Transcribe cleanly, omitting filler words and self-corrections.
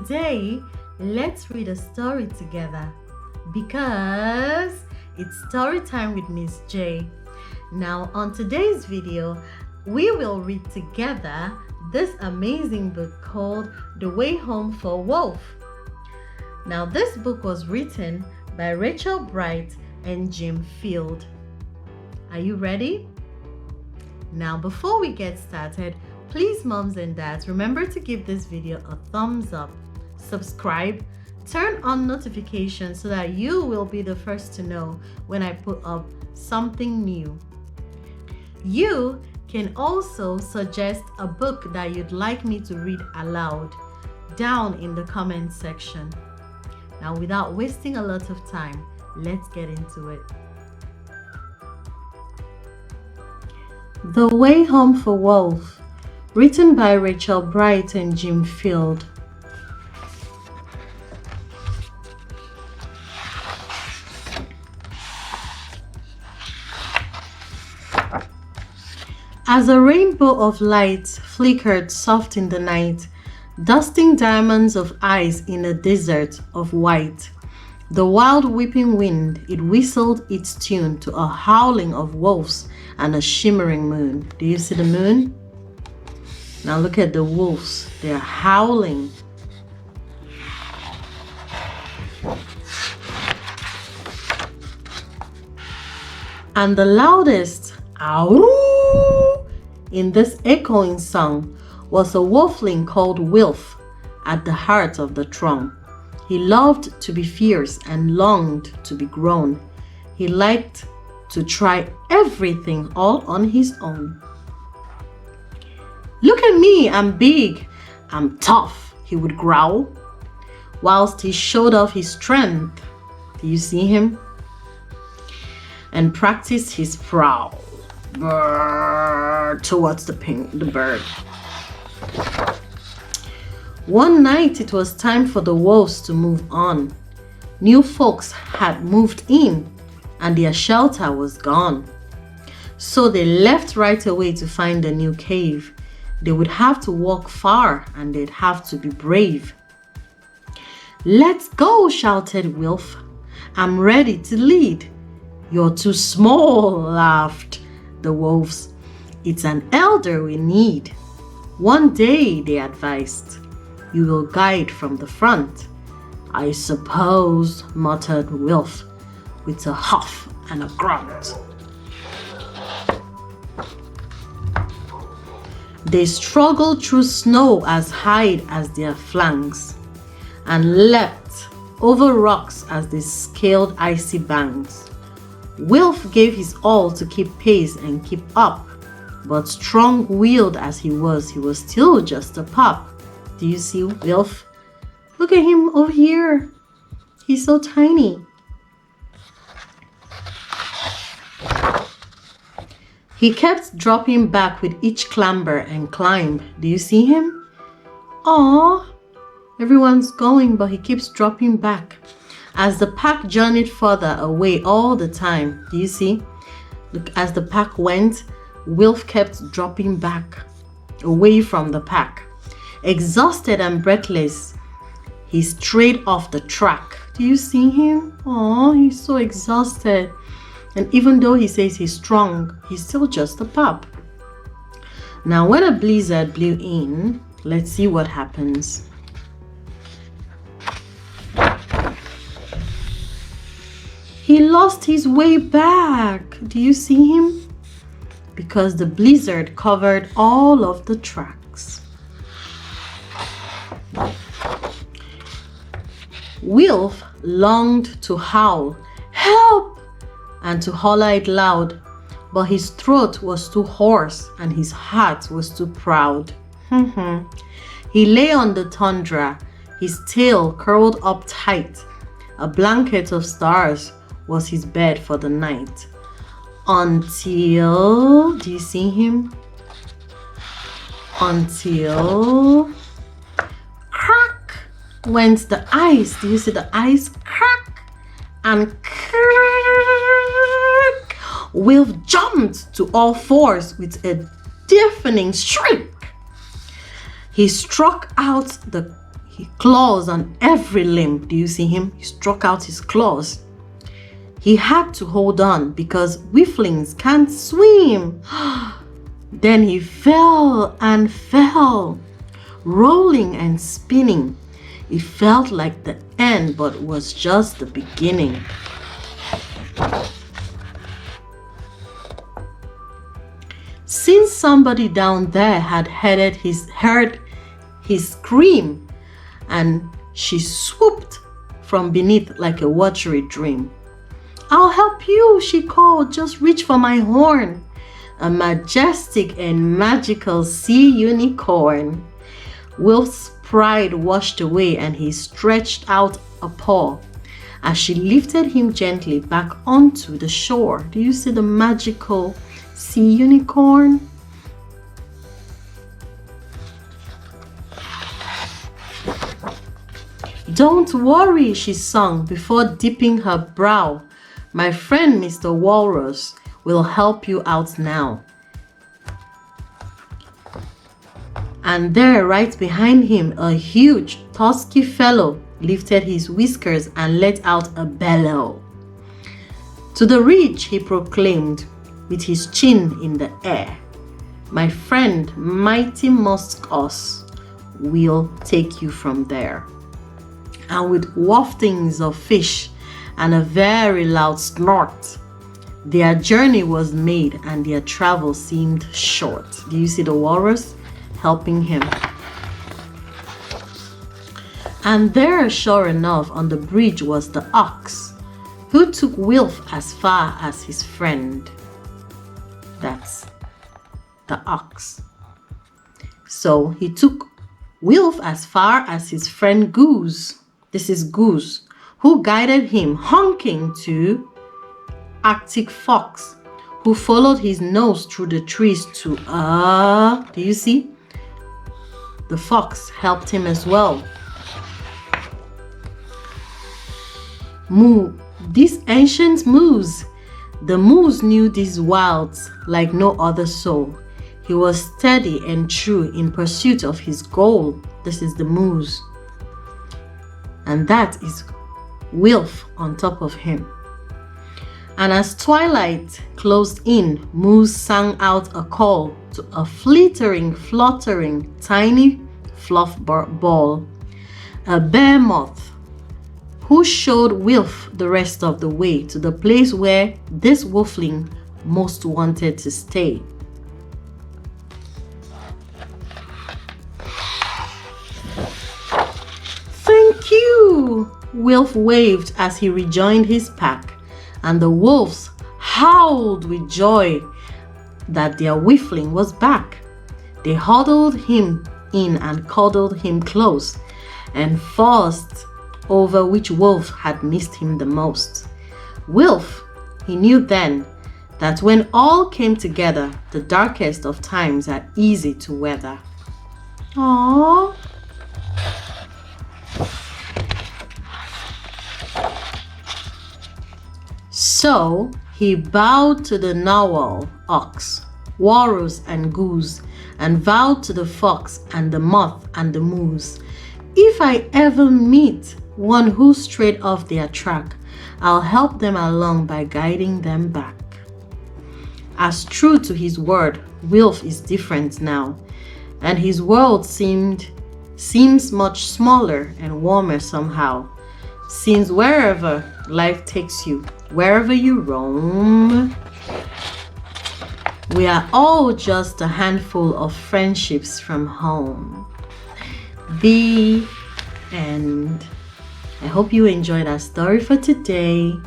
today, let's read a story together because it's story time with Miss J. Now, on today's video, we will read together this amazing book called The Way Home for Wolf. Now, this book was written by Rachel Bright and Jim Field. Are you ready? Now, before we get started, please, moms and dads, remember to give this video a thumbs up, subscribe, turn on notifications so that you will be the first to know when I put up something new. You can also suggest a book that you'd like me to read aloud down in the comment section. Now, without wasting a lot of time, let's get into it. The Way Home for Wolf, written by Rachel Bright and Jim Field. As a rainbow of light flickered soft in the night, dusting diamonds of ice in a desert of white, the wild whipping wind, it whistled its tune to a howling of wolves and a shimmering moon. Do you see the moon? Now look at the wolves. They're howling. And the loudest ow in this echoing song was a wolfling called Wilf at the heart of the throng. He loved to be fierce and longed to be grown. He liked to try everything all on his own. "Look at me, I'm big, I'm tough," he would growl, whilst he showed off his strength. Do you see him? And practiced his prowl towards the bird. One night it was time for the wolves to move on. New folks had moved in and their shelter was gone. So they left right away to find a new cave. They would have to walk far and they'd have to be brave. "Let's go," shouted Wilf. "I'm ready to lead." "You're too small," laughed the wolves. "It's an elder we need." "One day," they advised, "you will guide from the front." "I suppose," muttered Wilf with a huff and a grunt. They struggled through snow as high as their flanks and leapt over rocks as they scaled icy banks. Wilf gave his all to keep pace and keep up, but strong-willed as he was still just a pup. Do you see Wilf? Look at him over here. He's so tiny. He kept dropping back with each clamber and climb. Do you see him? Aww, everyone's going, but he keeps dropping back as the pack journeyed further away all the time. Do you see? Look, as the pack went, Wilf kept dropping back away from the pack. Exhausted and breathless, he strayed off the track. Do you see him? Oh, he's so exhausted. And even though he says he's strong, he's still just a pup. Now, when a blizzard blew in, let's see what happens. He lost his way back. Do you see him? Because the blizzard covered all of the tracks. Wilf longed to howl, "Help!" and to holler it loud, but his throat was too hoarse and his heart was too proud. He lay on the tundra, his tail curled up tight. A blanket of stars was his bed for the night. Until, do you see him? Until, crack went the ice. Do you see the ice? Crack and crack. Wilf jumped to all fours with a deafening shriek. He struck out He claws on every limb. Do you see him? He struck out his claws. He had to hold on because weaklings can't swim. Then he fell and fell, rolling and spinning. It felt like the end, but was just the beginning. Since somebody down there had heard his scream, and she swooped from beneath like a watery dream. "I'll help you," she called, "just reach for my horn." A majestic and magical sea unicorn. Wilf's pride washed away and he stretched out a paw as she lifted him gently back onto the shore. Do you see the magical sea unicorn? "Don't worry," she sung before dipping her brow. "My friend Mr. Walrus will help you out now." And there, right behind him, a huge, tusky fellow lifted his whiskers and let out a bellow. To the ridge he proclaimed, with his chin in the air, "My friend, mighty Muscus, will take you from there." And with waftings of fish and a very loud snort, their journey was made and their travel seemed short. Do you see the walrus helping him? And there, sure enough, on the bridge was the ox, who took Wilf as far as his friend. That's the ox. So he took Wilf as far as his friend Goose. This is Goose, who guided him honking to Arctic Fox, who followed his nose through the trees to do you see? The fox helped him as well. This ancient moose. The moose knew these wilds like no other soul. He was steady and true in pursuit of his goal. This is the moose. And that is Wilf on top of him. And as twilight closed in, Moose sang out a call to a fluttering, tiny fluff ball, a bear moth, who showed Wilf the rest of the way to the place where this wolfling most wanted to stay. "Thank you," Wilf waved as he rejoined his pack, and the wolves howled with joy that their weakling was back. They huddled him in and cuddled him close and fussed over which wolf had missed him the most. Wilf, he knew then that when all came together, the darkest of times are easy to weather. Aww. So he bowed to the narwhal, ox, walrus, and goose, and vowed to the fox and the moth and the moose, "If I ever meet one who strayed off their track, I'll help them along by guiding them back." As true to his word, Wilf is different now, and his world seems much smaller and warmer somehow, since wherever life takes you, wherever you roam, we are all just a handful of friendships from home. The end. I hope you enjoyed our story for today.